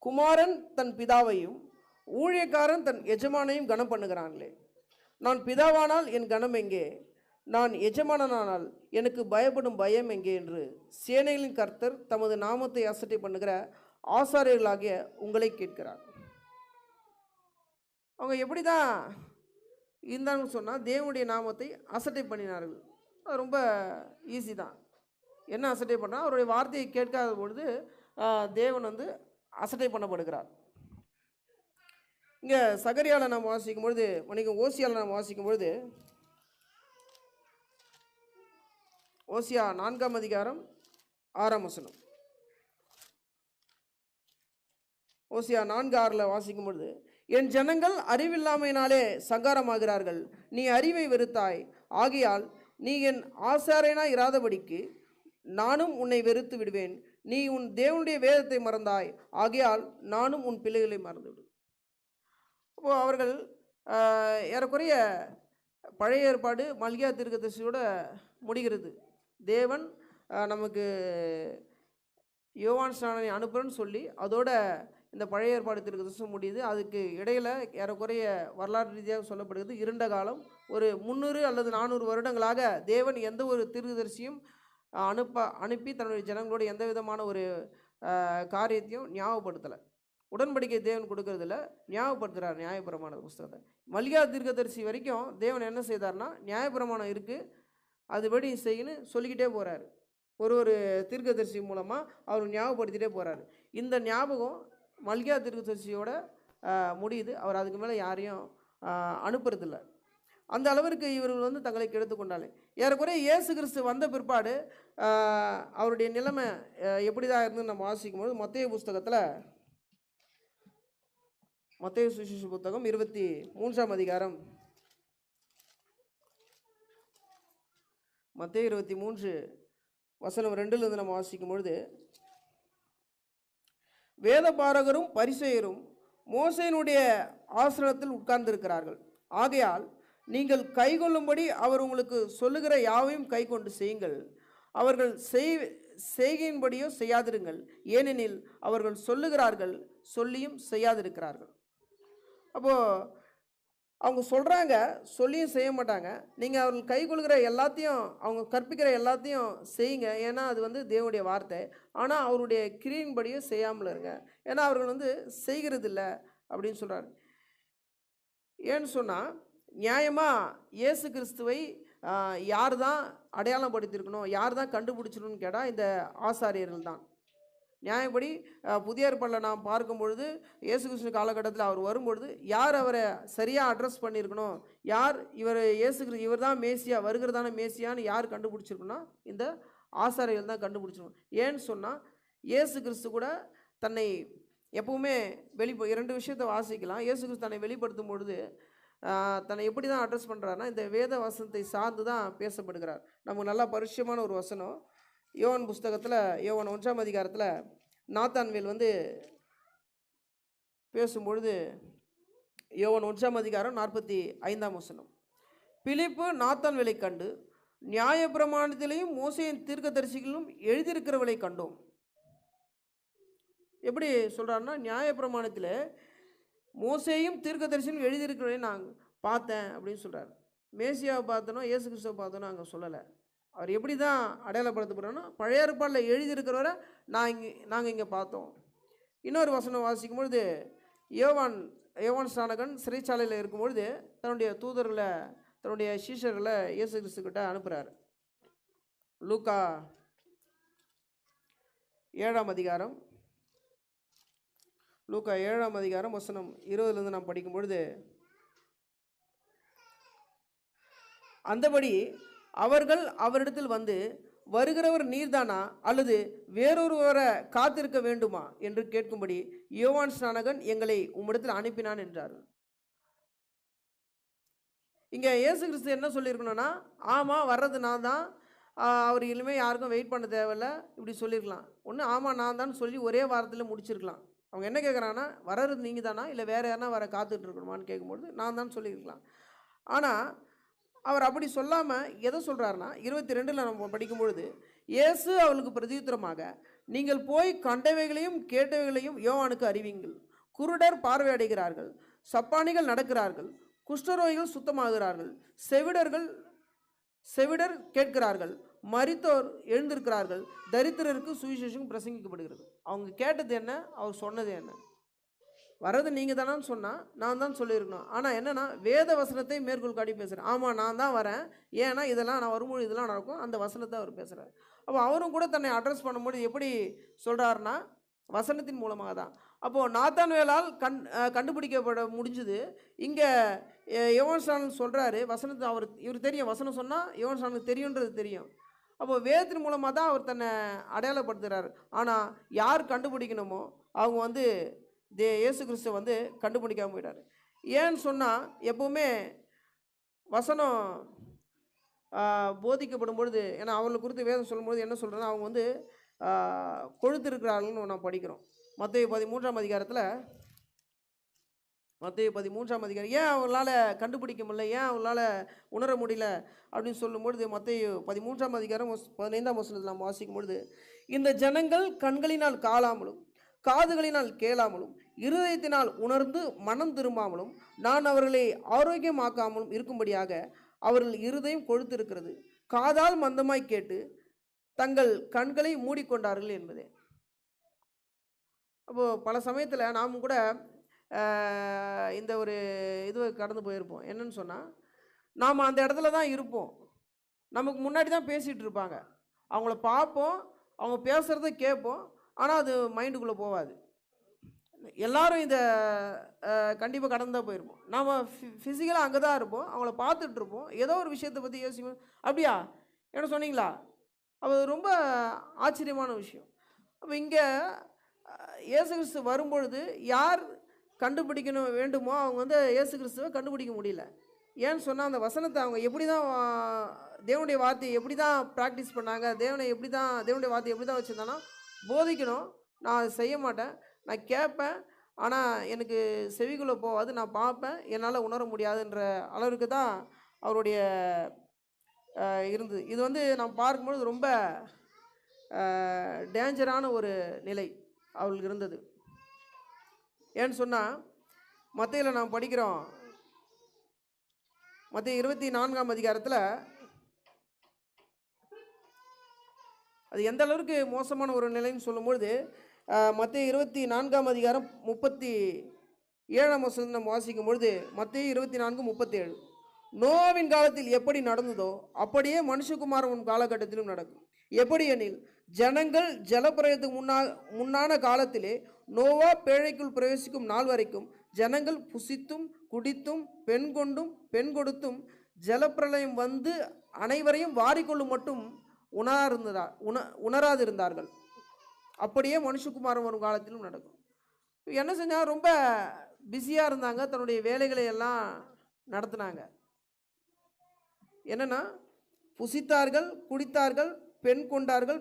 குமாரன் தன் பிதாவையும் ஊழியக்காரன் தன் எஜமானையும் கனம் பண்ணுகிறான்களே, நான் பிதாவானால் என் கனம் எங்கே? நான் எஜமானனானால் எனக்கு பயப்படும் பயம் எங்கே என்று சேனைகளின் கர்த்தர் தமது நாமத்தை அசட்டை பண்ணுகிற ஆசாரியர்களாகிய உங்களை கேட்கிறார். அவங்க எப்படி தான் இருந்தாங்கன்னு சொன்னால் தேவனுடைய நாமத்தை அசட்டை பண்ணினார்கள். அது ரொம்ப ஈஸி தான். என்ன அசட்டை பண்ணால் அவருடைய வார்த்தையை கேட்காத பொழுது தேவன் வந்து அசட்டை பண்ணப்படுகிறார். இங்கே சகரியால் நாம் வாசிக்கும் பொழுது ஓசியால் நாம் வாசிக்கும் பொழுது ஓசியா 4ஆம் அதிகாரம் 6ஆம் வசனம். ஓசியா 4:6 வாசிக்கும் பொழுது, என் ஜனங்கள் அறிவில்லாமையினாலே சங்காரமாகிறார்கள், நீ அறிவை வெறுத்தாய், ஆகையால் நீ என் ஆசாரியனாய் இராதபடிக்கு நானும் உன்னை வெறுத்து விடுவேன். நீ உன் தேவனுடைய வேதத்தை மறந்தாய், ஆகையால் நானும் உன் பிள்ளைகளை மறந்து விடுவேன். அப்போது அவர்கள் ஏறக்குறைய பழைய ஏற்பாடு மல்கியா தீர்க்கதரிசியோட முடிகிறது. தேவன் நமக்கு யோவான் ஸ்நானனை அனுப்புறேன்னு சொல்லி அதோட இந்த பழைய ஏற்பாடு தீர்க்கதரிசி முடியுது. அதுக்கு இடையில் ஏறக்குறைய வரலாற்று ரீதியாக சொல்லப்படுகிறது இருண்ட காலம். ஒரு 300 அல்லது 400 வருடங்களாக தேவன் எந்த ஒரு தீர்க்கதரிசியும் அனுப்பி தன்னுடைய ஜனங்களோட எந்த விதமான ஒரு காரியத்தையும் ஞாபகப்படுத்தலை. உடன்படிக்கை தேவன் கொடுக்கறதில்ல, ஞாபகப்படுத்துகிறார் நியாயப்பிரமாண புஸ்தகத்தை. மல்கியா தீர்க்கதரிசி வரைக்கும் தேவன் என்ன செய்தார்னா, நியாயப்பிரமாணம் இருக்குது அதுபடி செய்யணும் சொல்லிக்கிட்டே போகிறார். ஒரு தீர்க்கதரிசி மூலமாக அவர் ஞாபகப்படுத்திகிட்டே போகிறார். இந்த ஞாபகம் மல்கியா தீர்க்கதரிசியோட முடியுது. அவர் அதுக்கு மேலே யாரையும் அனுப்புறதில்லை. அந்த அளவிற்கு இவர்கள் வந்து தங்களை கெடுத்து கொண்டாலே. ஏறக்குறைய இயேசு கிறிஸ்து வந்த பிற்பாடு அவருடைய நிலைமை எப்படி தான் இருந்து நம்ம வாசிக்கும் போது மத்தேயு புஸ்தகத்தில் மத்தேயு சுவிசேஷ புத்தகம் 23ஆம் அதிகாரம் மத்தேயு 23 வசனம் 2 நம்ம வாசிக்கும் பொழுது, வேத பாரகரும் பரிசேயரும் மோசேயினுடைய ஆசனத்தில் உட்கார்ந்திருக்கிறார்கள், ஆகையால் நீங்கள் கைக்கொள்ளும்படி அவர் உங்களுக்கு சொல்லுகிற யாவையும் கை கொண்டு செய்யுங்கள். அவர்கள் செய்கையின்படியோ செய்யாதிருங்கள், ஏனெனில் அவர்கள் சொல்லுகிறார்கள் சொல்லியும் செய்யாதிருக்கிறார்கள். அப்போது அவங்க சொல்கிறாங்க சொல்லியும் செய்ய மாட்டாங்க. நீங்கள் அவர்கள் கை கொள்கிற எல்லாத்தையும் அவங்க கற்பிக்கிற எல்லாத்தையும் செய்யுங்க, ஏன்னா அது வந்து தேவனுடைய வார்த்தை. ஆனால் அவருடைய கிரியின்படியும் செய்யாமல் இருங்க, ஏன்னா அவர்கள் வந்து செய்கிறது இல்லை அப்படின்னு சொல்கிறார். ஏன்னு சொன்னால் நியாயமாக இயேசு கிறிஸ்துவை யார் தான் அடையாளம் படுத்தியிருக்கணும், யார் தான் கண்டுபிடிச்சிருக்கணும்னு கேட்டால் இந்த ஆசாரியர்கள் தான். நியாயப்படி புதிய ஏற்பாட்டில் நாம் பார்க்கும் பொழுது இயேசு கிறிஸ்து காலகட்டத்தில் அவர் வரும்பொழுது யார் அவரை சரியாக அட்ரஸ் பண்ணியிருக்கணும், யார் இவர் இயேசு கிறிஸ்து இவர் தான் மேசியா வருகிறதான மேசியான்னு யார் கண்டுபிடிச்சிருக்கணும், இந்த ஆசாரியர்கள் தான் கண்டுபிடிச்சிருக்கணும். ஏன்னு சொன்னால் இயேசு கிறிஸ்து கூட தன்னை எப்பவுமே 2 விஷயத்தை வாசிக்கலாம். இயேசு கிறிஸ்து தன்னை வெளிப்படுத்தும் பொழுது தன்னை எப்படி தான் அட்ரஸ் பண்ணுறாருன்னா இந்த வேத வசனத்தை சார்ந்து தான் பேசப்படுகிறார். நமக்கு நல்லா பரிச்சயமான ஒரு வசனம் யோவான் புஸ்தகத்தில் யோவான் 1ஆம் அதிகாரத்தில் நாத்தான்வேல் வந்து பேசும்பொழுது யோவான் 1ஆம் அதிகாரம் 45ஆம் வசனம், பிலிப்பு நாத்தான்வேலை கண்டு நியாயப்பிரமாணத்திலேயும் மோசேயின் தீர்க்கதரிசிகளிலும் எழுதியிருக்கிறவளை கண்டோம். எப்படி சொல்கிறாருன்னா நியாயப்பிரமாணத்தில் மோசேயும் தீர்க்கதரிசியும் எழுதியிருக்கிறவளை நான் பார்த்தேன் அப்படின்னு சொல்கிறார். மேசியாவை பார்த்தனோ இயேசு கிறிஸ்துவை பார்த்தனோ அங்கே சொல்லலை. அவர் எப்படி தான் அடையாளப்படுத்தப்படுறோன்னா பழைய ஏற்பாட்டில் எழுதியிருக்கிறவரை நாங்கள் இங்கே பார்த்தோம். இன்னொரு வசனம் வாசிக்கும் பொழுது யோவான் ஸ்நானகன் சிறைச்சாலையில் இருக்கும்பொழுது தன்னுடைய தூதர்களை தன்னுடைய சீஷர்களை இயேசு கிறிஸ்துக்கிட்ட அனுப்புகிறார். லூக்கா 7ஆம் அதிகாரம் வசனம் 20 நாம் படிக்கும் பொழுது, அந்தபடி அவர்கள் அவரிடத்தில் வந்து, வருகிறவர் நீர்தானா அல்லது வேறொருவரை காத்திருக்க வேண்டுமா என்று கேட்கும்படி யோவான் ஸ்நானகன் எங்களை உம்மிடத்தில் அனுப்பினான் என்றார்கள். இங்கே இயேசு கிறிஸ்து என்ன சொல்லியிருக்கணும்னா, ஆமாம் வர்றது நான் தான், அவர் இனிமேல் யாருக்கும் வெயிட் பண்ண தேவையில்லை இப்படி சொல்லியிருக்கலாம். ஒன்று ஆமாம் நான் தான் சொல்லி ஒரே வாரத்தில் முடிச்சிருக்கலாம். அவங்க என்ன கேட்குறாங்கன்னா, வர்றது நீங்கள் தானா இல்லை வேறு யாருன்னா வர காத்துட்டு இருக்கணுமான்னு கேட்கும்பொழுது நான் தான் சொல்லியிருக்கலாம். ஆனால் அவர் அப்படி சொல்லாமல் எதை சொல்கிறாருன்னா 22 நம்ம படிக்கும் பொழுது, இயேசு அவளுக்கு பிரதியுத்தரமாக, நீங்கள் போய் கண்டவைகளையும் கேட்டவைகளையும் யோவானுக்கு அறிவிங்கள். குருடர் பார்வை அடைகிறார்கள், சப்பானிகள் நடக்கிறார்கள், குஷ்டரோகிகள் சுத்தமாகிறார்கள், செவிடர் கேட்கிறார்கள், மரித்தோர் எழுந்திருக்கிறார்கள், தரித்திரருக்கு சுவிசேஷம் பிரசங்கிக்கப்படுகிறது. அவங்க கேட்டது என்ன, அவர் சொன்னது என்ன? வரது நீங்கள் தானான்னு சொன்னால் நான் தான் சொல்லியிருக்கணும். ஆனால் என்னென்னா வேத வசனத்தை மேற்கோள் காட்டி பேசுகிறேன். ஆமாம் நான் தான் வரேன், ஏன்னா இதெல்லாம் நான் வரும்போது இதெல்லாம் நடக்கும், அந்த வசனத்தை அவர் பேசுகிறார். அப்போ அவரும் கூட தன்னை அட்ரஸ் பண்ணும்போது எப்படி சொல்கிறாருன்னா வசனத்தின் மூலமாக தான். அப்போது நாத்தான்வேலால் கண்டுபிடிக்கப்பட முடிஞ்சுது. இங்கே யோவான் சொல்கிறாரு வசனத்தை, இவர் தெரியும், வசனம் சொன்னால் யோவான் தெரியுன்றது தெரியும். அப்போது வேதத்தின் மூலமாக தான் அவர் தன்னை அடையாளப்படுத்துகிறார். ஆனால் யார் கண்டுபிடிக்கணுமோ அவங்க இயேசு கிறிஸ்துவை கண்டுபிடிக்காமல் போயிட்டார். ஏன்னு சொன்னால் எப்போவுமே வசனம் போதிக்கப்படும் பொழுது, ஏன்னா அவங்களை குறித்து வேதம் சொல்லும்போது என்ன சொல்கிறேன்னா, அவங்க கொழுத்து இருக்கிறார்கள்னு நான் படிக்கிறோம். மத்தேயு 13ஆம் அதிகாரத்தில், மத்தேயு 13ஆம் அதிகாரம், ஏன் அவங்களால கண்டுபிடிக்க முடியல, ஏன் அவங்களால உணர முடியல அப்படின்னு சொல்லும்பொழுது, மத்தேயு 13ஆம் அதிகாரம் 15ஆம் வசனத்தில் நாம் வாசிக்கும் பொழுது, இந்த ஜனங்கள் கண்களினால் காணாமலும் காதுகளினால் கேளாமலும் இருதயத்தினால் உணர்ந்து மனம் திரும்பாமலும் நான் அவர்களை ஆரோக்கியமாக்காமலும் இருக்கும்படியாக அவர்கள் இருதயம் கொழுத்திருக்கிறது, காதால் மந்தமாய் கேட்டு தங்கள் கண்களை மூடிக்கொண்டார்கள் என்பதே. அப்போது பல சமயத்தில் நாம் கூட இந்த ஒரு இதுவை கடந்து போயிருப்போம். என்னன்னு சொன்னால், நாம் அந்த இடத்துல தான் இருப்போம், நமக்கு முன்னாடி தான் பேசிகிட்டு இருப்பாங்க, அவங்கள பார்ப்போம், அவங்க பேசுகிறத கேட்போம், ஆனால் அது மைண்டுக்குள்ளே போகாது. எல்லாரும் இந்த கண்டிப்பாக கடந்து தான் போயிருப்போம். நாம் ஃபிசிக்கலாக அங்கே தான் இருப்போம், அவங்கள பார்த்துட்ருப்போம், ஏதோ ஒரு விஷயத்தை பற்றி யோசிப்போம், அப்படியா என்ன சொன்னீங்களா, அது ரொம்ப ஆச்சரியமான விஷயம். அப்போ இங்கே இயேசு கிறிஸ்து வரும்பொழுது யார் கண்டுபிடிக்கணும் வேண்டுமோ அவங்க இயேசு கிறிஸ்துவை கண்டுபிடிக்க முடியல. ஏன்னு சொன்னால் அந்த வசனத்தை அவங்க எப்படி தான் தேவனுடைய வார்த்தையை எப்படி தான் ப்ராக்டிஸ் பண்ணாங்க, தேவனுடைய வார்த்தையை எப்படி தான் வச்சுருந்தாங்கன்னா, போதிக்கணும், நான் அதை செய்ய மாட்டேன், நான் கேட்பேன், ஆனால் எனக்கு செவிக்குள்ளே போகாது, நான் பார்ப்பேன், என்னால் உணர முடியாதுன்ற அளவுக்கு தான் அவருடைய இருந்தது. இது நாம் பார்க்கும்பொழுது ரொம்ப டேஞ்சரான ஒரு நிலை அவளுக்கு இருந்தது. ஏன்னு சொன்னால் மத்தேயுல நாம் படிக்கிறோம், மத்தேயு 24ஆம் அதிகாரத்தில் அது எந்த அளவுக்கு மோசமான ஒரு நிலைன்னு சொல்லும்பொழுது, மத்தேயு 24ஆம் அதிகாரம் 37ஆம் வசனம் நம்ம வாசிக்கும் பொழுது, மத்தேயு 24:37, நோவாவின் காலத்தில் எப்படி நடந்ததோ அப்படியே மனுஷகுமாரன் காலகட்டத்திலும் நடக்கும். எப்படி எனில், ஜனங்கள் ஜலப்பிரளயத்துக்கு முன்னான காலத்திலே நோவா பேழைக்குள் பிரவேசிக்கும் நாள் வரைக்கும் ஜனங்கள் புசித்தும் குடித்தும் பெண் கொண்டும் பெண் கொடுத்தும் ஜலப்பிரளயம் அனைவரையும் வாரிக்கொள்ளும் மட்டும் உணராதிருந்தார்கள். அப்படியே மனுஷகுமாரன் வரும் காலத்திலும் நடக்கும். என்ன செஞ்சாங்க, ரொம்ப பிஸியாக இருந்தாங்க, தன்னுடைய வேலைகளை எல்லாம் நடத்தினாங்க. என்னன்னா, புசித்தார்கள், குடித்தார்கள், பெண் கொண்டார்கள்,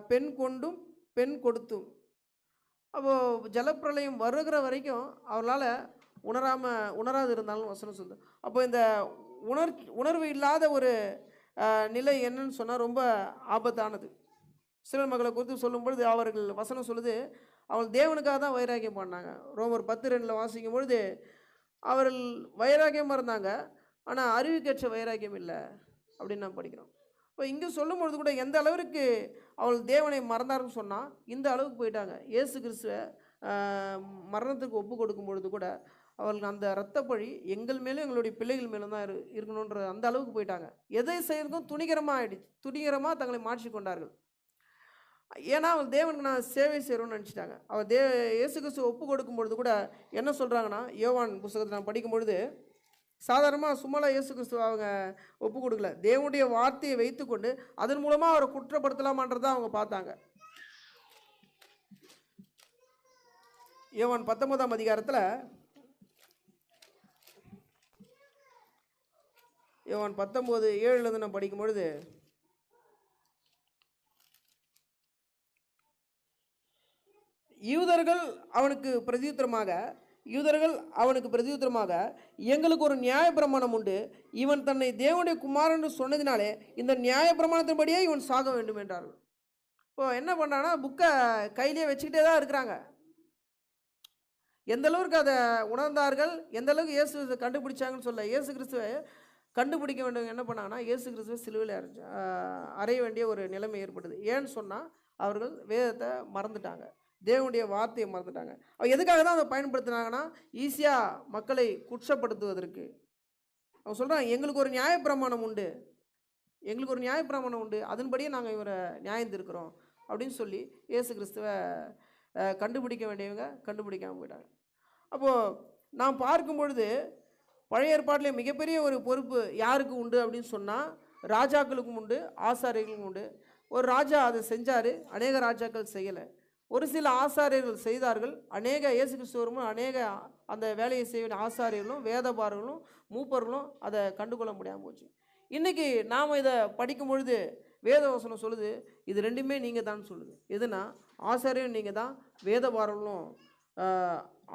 பெண் கொண்டும் பெண் கொடுத்தும். அப்போது ஜலப்பிரளயம் வருகிற வரைக்கும் அவர்களால் உணராது இருந்தாலும் வசனம் சொல்லுது. அப்போ இந்த உணர்வு இல்லாத ஒரு நிலை என்னன்னு சொன்னால் ரொம்ப ஆபத்தானது. சிலர் மக்களை குறித்து சொல்லும் பொழுது அவர்கள் வசனம் சொல்லுது, அவர்கள் தேவனுக்காக தான் வைராக்கியம் பண்ணாங்க. ரோமர் 10:2 வாசிக்கும் பொழுது அவர்கள் வைராக்கியமாக இருந்தாங்க, ஆனால் அறிவுக்கேற்ற வைராக்கியம் இல்லை அப்படின்னு நாம் படிக்கிறோம். இப்போ இங்கே சொல்லும் பொழுது கூட எந்த அளவிற்கு அவள் தேவனை மறந்தாருன்னு சொன்னால் இந்த அளவுக்கு போயிட்டாங்க. இயேசு கிறிஸ்துவை மரணத்துக்கு ஒப்பு கொடுக்கும் பொழுது கூட அவர்களுக்கு அந்த இரத்தப்பழி எங்கள் மேலும் எங்களுடைய பிள்ளைகள் மேலும் தான் இருக்கணுன்ற அந்த அளவுக்கு போயிட்டாங்க. எதை செய்யறதுக்கும் துணிகரமாக தங்களை மாற்றிக்கொண்டார்கள். ஏன்னா அவள் தேவனுக்கு நான் சேவை செய்கிறோன்னு நினச்சிட்டாங்க. அவள் இயேசு கிறிஸ்துவை ஒப்பு கொடுக்கும் பொழுது கூட என்ன சொல்கிறாங்கன்னா, யோவான் புத்தகத்தை நான் படிக்கும் பொழுது சாதாரணமாக சும்மாலாம் இயேசு கிறிஸ்துவ அவங்க ஒப்பு கொடுக்கல, தேவனுடைய வார்த்தையை வைத்துக்கொண்டு அதன் மூலமாக அவரை குற்றப்படுத்தலாமான்றதான் அவங்க பார்த்தாங்க. யோவான் 19ஆம் அதிகாரத்தில், யோவான் 19:7 நான் படிக்கும் பொழுது, யூதர்கள் அவனுக்கு பிரதியுத்தரமாக எங்களுக்கு ஒரு நியாயப்பிரமாணம் உண்டு, இவன் தன்னை தேவனுடைய குமாரன் சொன்னதினாலே இந்த நியாயப்பிரமாணத்தின்படியே இவன் சாக வேண்டும் என்றார்கள். இப்போ என்ன பண்ணான்னா, புக்கை கையிலேயே வச்சுக்கிட்டே தான் இருக்கிறாங்க. எந்த அளவுக்கு அதை உணர்ந்தார்கள், எந்த அளவுக்கு இயேசு கண்டுபிடிச்சாங்கன்னு சொல்ல, இயேசு கிறிஸ்துவை கண்டுபிடிக்க வேண்டியவங்க என்ன பண்ணாங்கன்னா, இயேசு கிறிஸ்துவ சிலுவையில அறைய வேண்டிய ஒரு நிலைமை ஏற்பட்டது. ஏன்னு சொன்னால் அவர்கள் வேதத்தை மறந்துட்டாங்க, தேவனுடைய வார்த்தையை மறந்துட்டாங்க. எதுக்காக தான் அதை பயன்படுத்தினாங்கன்னா, ஈஸியாக மக்களை குற்றப்படுத்துவதற்கு. அவன் சொல்கிறான், எங்களுக்கு ஒரு நியாயப்பிரமாணம் உண்டு, எங்களுக்கு ஒரு நியாயப்பிரமாணம் உண்டு, அதன்படியே நாங்கள் இவரை நியாயந்திருக்கிறோம் அப்படின்னு சொல்லி இயேசு கிறிஸ்துவை கண்டுபிடிக்க வேண்டியவங்க கண்டுபிடிக்காமல் போயிட்டாங்க. அப்போது நாம் பார்க்கும் பொழுது பழைய ஏற்பாட்டிலே மிகப்பெரிய ஒரு பொறுப்பு யாருக்கு உண்டு அப்படின்னு சொன்னால், ராஜாக்களுக்கும் உண்டு, ஆசாரியர்களுக்கும் உண்டு. ஒரு ராஜா அதை செஞ்சார், அநேக ராஜாக்கள் செய்யலை. ஒரு சில ஆசாரியர்கள் செய்தார்கள், அநேக இயேசு கிறிஸ்துவரும் அநேக அந்த வேலையை செய்ய ஆசாரியர்களும் வேதபாரர்களும் மூப்பர்களும் அதை கண்டுகொள்ள முடியாமல் போச்சு. இன்றைக்கி நாம் இதை படிக்கும் பொழுது வேதவசனம் சொல்லுது, இது ரெண்டுமே நீங்கள் தான் சொல்லுது. எதுனா, ஆசாரியும் நீங்கள் தான், வேதபாரர்களும்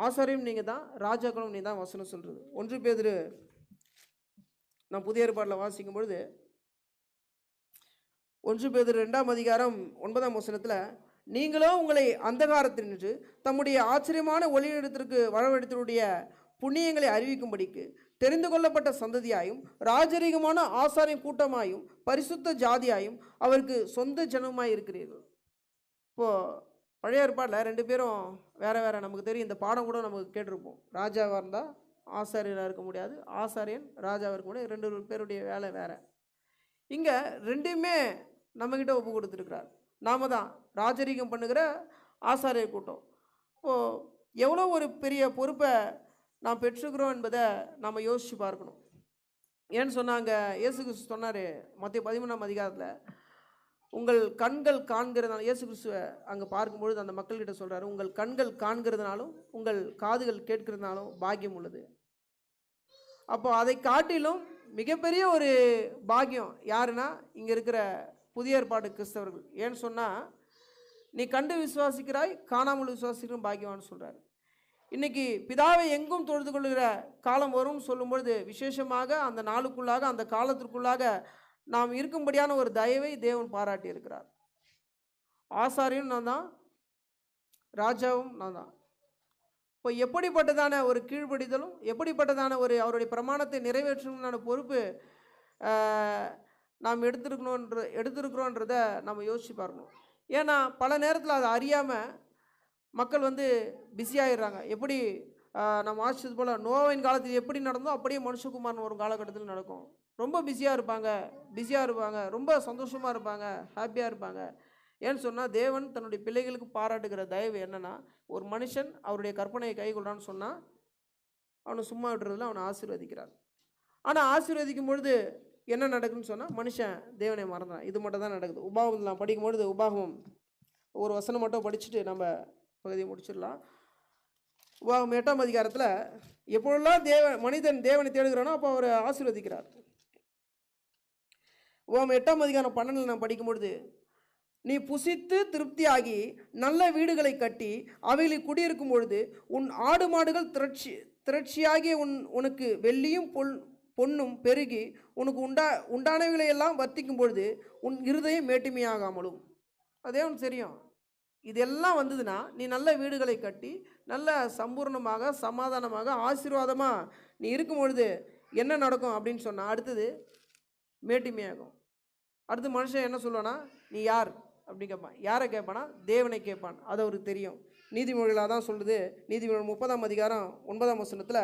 ஆசாரியும் நீங்கள் தான், ராஜாக்களும் நீ தான் வசனம் சொல்கிறது. 1 பேதுரு நான் புதிய ஏற்பாட்டில் வாசிக்கும் பொழுது 1 பேதுரு 2ஆம் அதிகாரம் 9ஆம் வசனத்தில், நீங்களோ உங்களை அந்தகாரத்தில் நின்று தம்முடைய ஆச்சரியமான ஒளியிடத்திற்கு வரவழைத்தவருடைய புண்ணியங்களை அறிவிக்கும்படிக்கு தெரிந்து கொள்ளப்பட்ட சந்ததியாயும் ராஜரீகமான ஆசாரியின் கூட்டமாயும் பரிசுத்த ஜாதியாயும் அவருக்கு சொந்த ஜனமாய் இருக்கிறீர்கள். இப்போது பழைய ஏற்பாட்டில் 2 பேரும் வேறு வேறு, நமக்கு தெரியும், இந்த பாடம் கூட நமக்கு கேட்டிருப்போம். ராஜாவாக இருந்தால் ஆசாரியராக இருக்க முடியாது, ஆசாரியன் ராஜாவாக இருக்க முடியாது, 2 பேருடைய வேலை வேறு. இங்கே ரெண்டுமே நம்மக்கிட்ட ஒப்பு கொடுத்துருக்கிறார். நாம் தான் ராஜரீகம் பண்ணுகிற ஆசாரியர் கூட்டம். இப்போது எவ்வளோ ஒரு பெரிய பொறுப்பை நாம் பெற்றுக்கிறோம் என்பதை நம்ம யோசித்து பார்க்கணும். ஏன்னு சொன்னாங்க, இயேசு கிறிஸ்து சொன்னார் மத்திய 13ஆம் அதிகாரத்தில், உங்கள் கண்கள் காண்கிறதுனால, இயேசு கிறிஸ்துவை அங்கே பார்க்கும்பொழுது அந்த மக்கள்கிட்ட சொல்கிறாரு, உங்கள் கண்கள் காண்கிறதுனாலும் உங்கள் காதுகள் கேட்கிறதுனாலும் பாக்கியம் உள்ளது. அப்போ அதை காட்டிலும் மிகப்பெரிய ஒரு பாக்கியம் யாருன்னா இங்கே இருக்கிற புதிய ஏற்பாடு கிறிஸ்தவர்கள். ஏன்னு சொன்னால், நீ கண்டு விசுவாசிக்கிறாய், காணாமல் விசுவாசிக்கிறோம் பாக்கியவான்னு சொல்கிறார். இன்றைக்கி பிதாவை எங்கும் தொழுது கொள்கிற காலம் வரும்னு சொல்லும்பொழுது, விசேஷமாக அந்த நாளுக்குள்ளாக, அந்த காலத்திற்குள்ளாக நாம் இருக்கும்படியான ஒரு தயவை தேவன் பாராட்டி இருக்கிறார். ஆசாரியும் நான் தான், ராஜாவும் நான் தான். இப்போ எப்படிப்பட்டதான ஒரு கீழ்ப்படிதலும், எப்படிப்பட்டதான ஒரு அவருடைய பிரமாணத்தை நிறைவேற்றணும்னான பொறுப்பு நாம் எடுத்திருக்கிறோன்றதை நம்ம யோசிச்சு பார்க்கணும். ஏன்னா பல நேரத்தில் அதை அறியாமல் மக்கள் பிஸியாகிடுறாங்க. எப்படி நம்ம வாசிச்சது போல் நோவின் காலத்தில் எப்படி நடந்தோ அப்படியே மனுஷகுமாரன் ஒரு காலகட்டத்தில் நடக்கும். ரொம்ப பிஸியாக இருப்பாங்க, ரொம்ப சந்தோஷமாக இருப்பாங்க, ஹாப்பியாக இருப்பாங்க. ஏன்னு சொன்னால், தேவன் தன்னுடைய பிள்ளைகளுக்கு பாராட்டுகிற தயவு என்னென்னா, ஒரு மனுஷன் அவருடைய கற்பனையை கைக்கொள்றான்னு சொன்னால் அவனை சும்மா விடுறதில் அவனை ஆசீர்வதிக்கிறார். ஆனால் ஆசீர்வதிக்கும் பொழுது என்ன நடக்குதுன்னு சொன்னால், மனுஷன் தேவனை மறந்தான். இது மட்டும் தான் நடக்குது. உபாகமத்தில் நான் படிக்கும்பொழுது, உபாகமம் ஒரு வசனம் மட்டும் படிச்சுட்டு நம்ம பகுதியை முடிச்சிடலாம். உபாகமம் 8ஆம் அதிகாரத்தில் எப்பொழுதெல்லாம் மனிதன் தேவனை தேடுகிறானோ அப்போ அவரை ஆசீர்வதிக்கிறார். உபாகமம் 8ஆம் அதிகாரம் 12 நான் படிக்கும்பொழுது, நீ புசித்து திருப்தியாகி நல்ல வீடுகளை கட்டி அவைகளில் குடியிருக்கும் பொழுது உன் ஆடு மாடுகள் திரட்சியாகிய உனக்கு வெள்ளியும் பொன்னும் பெருகி உனக்கு உண்டானவைகளை எல்லாம் வர்த்திக்கும் பொழுது உன் இருதயம் மேட்டுமையாகாமலும். அதே ஒன்று தெரியும், இதெல்லாம் வந்ததுன்னா நீ நல்ல வீடுகளை கட்டி நல்ல சம்பூர்ணமாக சமாதானமாக ஆசீர்வாதமாக நீ இருக்கும் பொழுது என்ன நடக்கும் அப்படின்னு சொன்னால், அடுத்தது மேட்டுமையாகும். அடுத்து மனுஷன் என்ன சொல்லுவானா, நீ யார் அப்படி கேட்பான். யாரை கேட்பானா, தேவனை கேட்பான். அது அவருக்கு தெரியும். நீதிமொழிகளாக தான் சொல்லுது. நீதிமொழிகள் 30ஆம் அதிகாரம் 9ஆம் வசனத்தில்,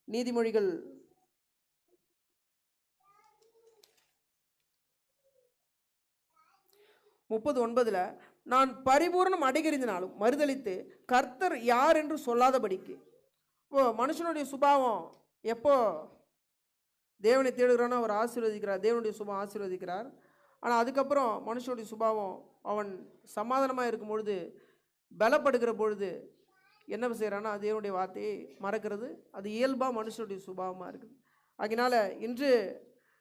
நீதிமொழிகள் 30:9, நான் பரிபூர்ணம் அடைகிறதினாலும் மறுதளித்து கர்த்தர் யார் என்று சொல்லாதபடிக்கு. மனுஷனுடைய சுபாவம் எப்போ தேவனை தேடுகிறானோ அவர் ஆசீர்வதிக்கிறார், தேவனுடைய சுபாவம் ஆசீர்வதிக்கிறார். ஆனால் அதுக்கப்புறம் மனுஷனுடைய சுபாவம் அவன் சமாதானமாக இருக்கும் பொழுது, பலப்படுகிற பொழுது என்ன செய்கிறான்னா, தேவனுடைய வார்த்தையை மறக்கிறது. அது இயல்பாக மனுஷனுடைய சுபாவமாக இருக்குது. அதனால் இன்று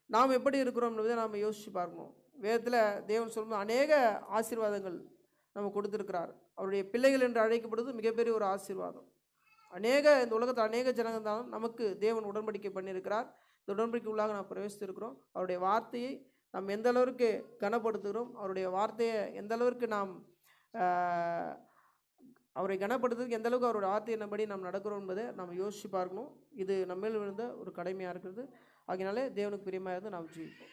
நாம் எப்படி இருக்கிறோம் என்பதை நாம் யோசித்து பார்க்கணும். வேதத்தில் தேவன் சொல்லும் அநேக ஆசீர்வாதங்கள் நம்ம கொடுத்துருக்கிறார். அவருடைய பிள்ளைகள் என்று அழைக்கப்படுவது மிகப்பெரிய ஒரு ஆசீர்வாதம். இந்த உலகத்தில் அநேக ஜனங்கள் தான் நமக்கு தேவன் உடன்படிக்கை பண்ணியிருக்கிறார். இந்த உடன்படிக்கை உள்ளாக நாம் பிரவேசித்திருக்கிறோம். அவருடைய வார்த்தையை நாம் எந்த அளவிற்கு கனப்படுத்துகிறோம், அவருடைய வார்த்தையை எந்த அளவிற்கு நாம் அவரை கனப்படுத்துறதுக்கு எந்த அளவுக்கு அவருடைய வார்த்தை என்னபடி நாம் நடக்கிறோம் என்பதை நம்ம யோசித்து பார்க்கணும். இது நம்ம மேல் விழுந்த ஒரு கடமையாக இருக்கிறது. ஆகினாலே தேவனுக்கு பிரியமாக இருந்து நாம் ஜீவிப்போம்.